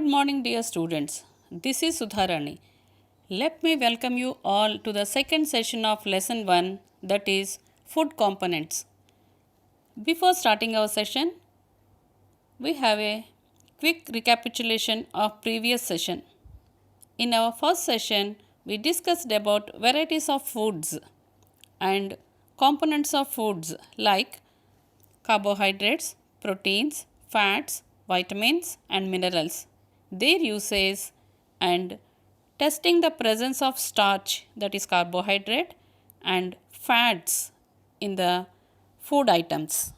morning, dear students. This is Sudharani. Let me welcome you all to the second session of Lesson 1, that is Food Components. Before starting our session, we have a quick recapitulation of previous session. In our first session, we discussed about varieties of foods and components of foods like carbohydrates, proteins, fats, vitamins, and minerals, their uses, and testing the presence of starch, that is carbohydrate, and fats in the food items.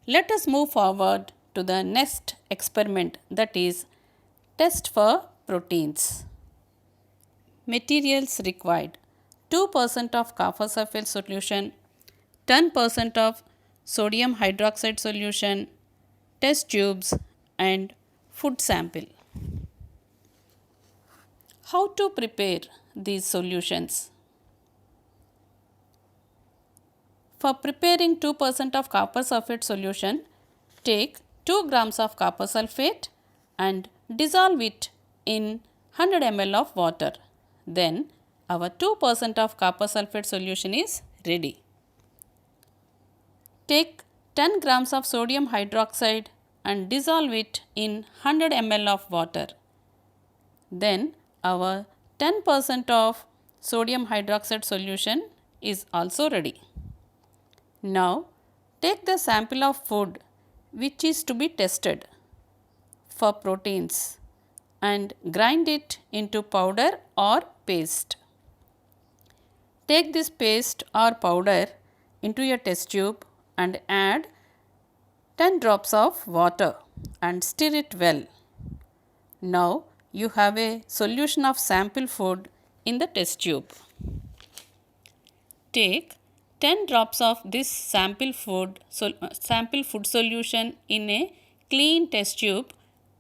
Let us move forward to the next experiment, that is test for proteins. Materials required: 2% of copper sulfate solution, 10% of sodium hydroxide solution, test tubes, and food sample. How to prepare these solutions? For preparing 2% of copper sulfate solution, take 2 grams of copper sulfate and dissolve it in 100 ml of water. Then our 2% of copper sulfate solution is ready. Take 10 grams of sodium hydroxide and dissolve it in 100 ml of water. Then our 10% of sodium hydroxide solution is also ready. Now take the sample of food which is to be tested for proteins and grind it into powder or paste. Take this paste or powder into a test tube and add 10 drops of water and stir it well. Now you have a solution of sample food in the test tube. Take 10 drops of this sample food solution in a clean test tube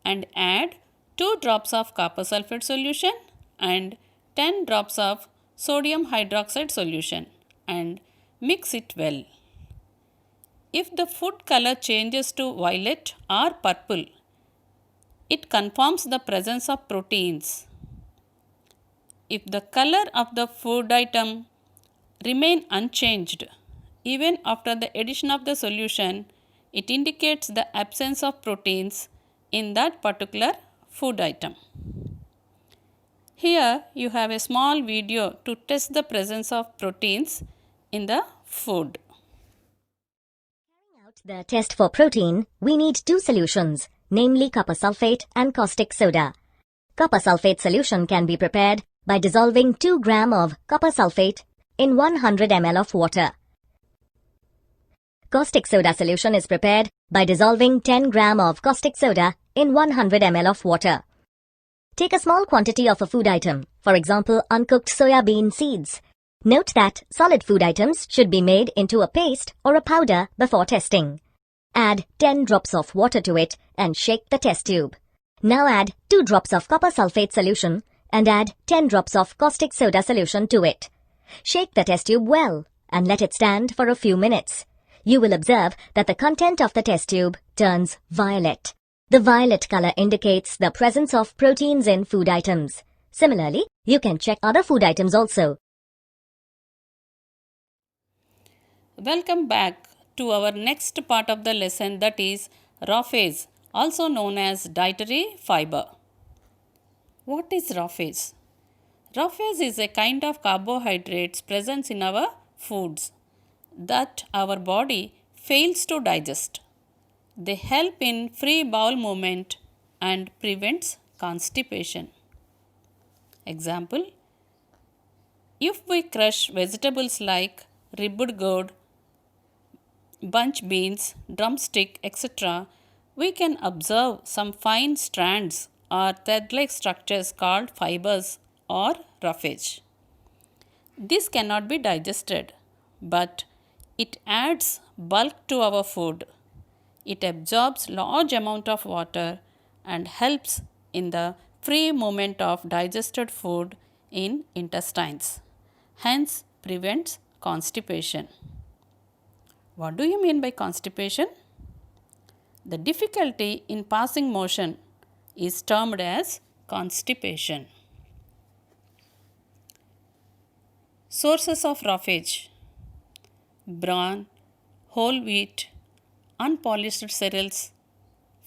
and add 2 drops of copper sulfate solution and 10 drops of sodium hydroxide solution and mix it well. If the food color changes to violet or purple, it confirms the presence of proteins. If the color of the food item remain unchanged even after the addition of the solution, it indicates the absence of proteins in that particular food item. Here you have a small video to test the presence of proteins in the food. Carrying out the test for protein, we need two solutions, namely copper sulfate and caustic soda. Copper sulfate solution can be prepared by dissolving 2 grams of copper sulfate in 100 ml of water. Caustic soda solution is prepared by dissolving 10 grams of caustic soda in 100 ml of water. Take a small quantity of a food item, for example uncooked soya bean seeds. Note that solid food items should be made into a paste or a powder before testing. Add 10 drops of water to it and shake the test tube. Now add 2 drops of copper sulfate solution and add 10 drops of caustic soda solution to it. Shake the test tube well and let it stand for a few minutes. You will observe that the content of the test tube turns violet. The violet color indicates the presence of proteins in food items. Similarly, you can check other food items also. Welcome back to our next part of the lesson, that is raw phase, also known as dietary fiber. What is raw phase? Raw phase is a kind of carbohydrates present in our foods that our body fails to digest. They help in free bowel movement and prevents constipation. Example: if we crush vegetables like ribbed gourd, bunch beans, drumstick, etc., we can observe some fine strands or thread-like structures called fibers or roughage. This cannot be digested, but it adds bulk to our food. It absorbs large amount of water and helps in the free movement of digested food in intestines. Hence prevents constipation. What do you mean by constipation? The difficulty in passing motion is termed as constipation. Sources of roughage: bran, whole wheat, unpolished cereals,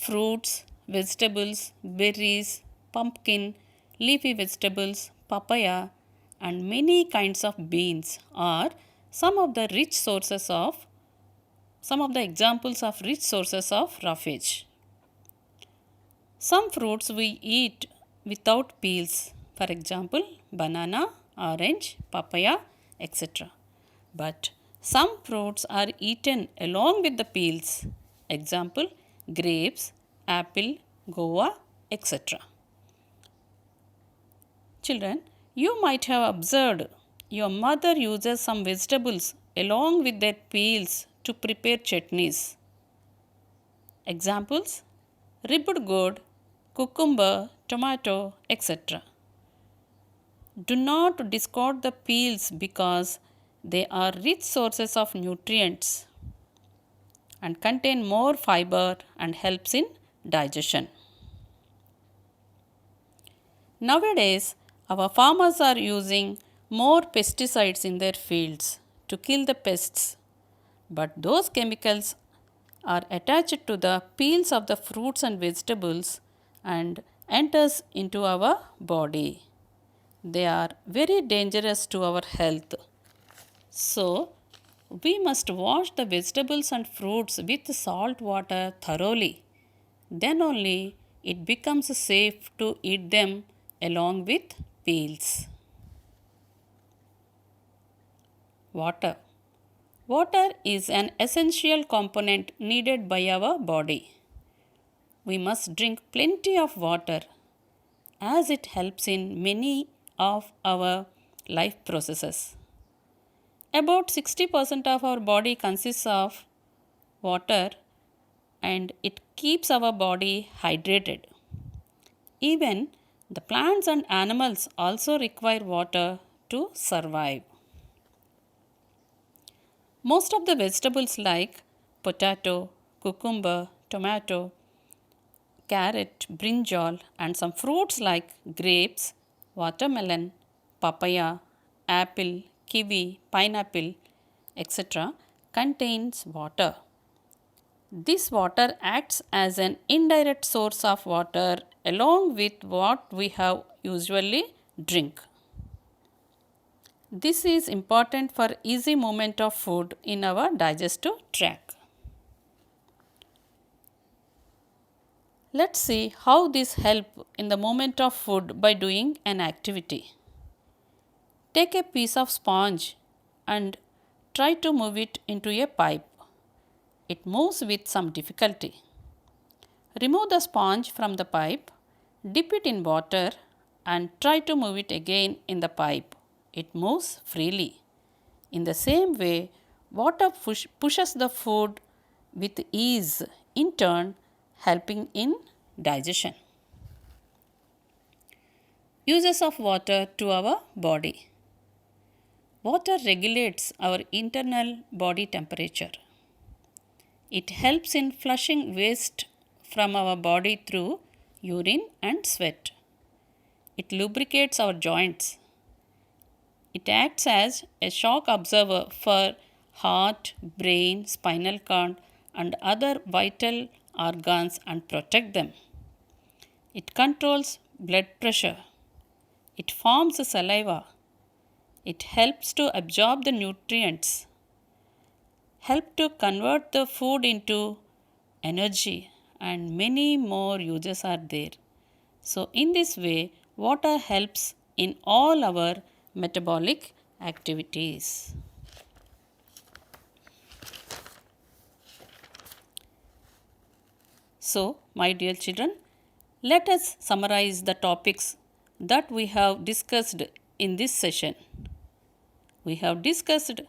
fruits, vegetables, berries, pumpkin, leafy vegetables, papaya, and many kinds of beans are some of the examples of rich sources of roughage. Some fruits we eat without peels, for example, banana, orange, papaya, etc. But some fruits are eaten along with the peels, example, grapes, apple, guava, etc. Children, you might have observed your mother uses some vegetables along with their peels to prepare chutneys. Examples: ribbed gourd, cucumber, tomato, etc. Do not discard the peels because they are rich sources of nutrients and contain more fiber and helps in digestion. Nowadays, our farmers are using more pesticides in their fields to kill the pests, but those chemicals are attached to the peels of the fruits and vegetables and enters into our body. They are very dangerous to our health. So, we must wash the vegetables and fruits with salt water thoroughly. Then only it becomes safe to eat them along with peels. Water. Water is an essential component needed by our body. We must drink plenty of water as it helps in many of our life processes. About 60% of our body consists of water and it keeps our body hydrated. Even the plants and animals also require water to survive. Most of the vegetables like potato, cucumber, tomato, carrot, brinjal, and some fruits like grapes, watermelon, papaya, apple, kiwi, pineapple, etc. contains water. This water acts as an indirect source of water along with what we have usually drink. This is important for easy movement of food in our digestive tract. Let's see how this help in the movement of food by doing an activity. Take a piece of sponge and try to move it into a pipe. It moves with some difficulty. Remove the sponge from the pipe, dip it in water and try to move it again in the pipe. It moves freely. In the same way, water pushes the food with ease, in turn helping in digestion. Uses of water to our body. Water regulates our internal body temperature. It helps in flushing waste from our body through urine and sweat. It lubricates our joints. It acts as a shock absorber for heart, brain, spinal cord, and other vital organs and protect them. It controls blood pressure. It forms saliva. It helps to absorb the nutrients. Help to convert the food into energy, and many more uses are there. So in this way, water helps in all our metabolic activities. So, my dear children, let us summarize the topics that we have discussed in this session. We have discussed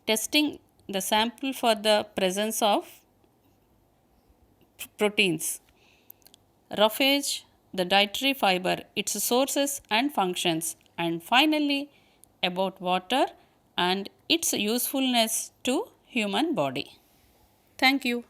testing the sample for the presence of proteins, roughage, the dietary fiber, its sources and functions, and finally about water and its usefulness to human body. Thank you.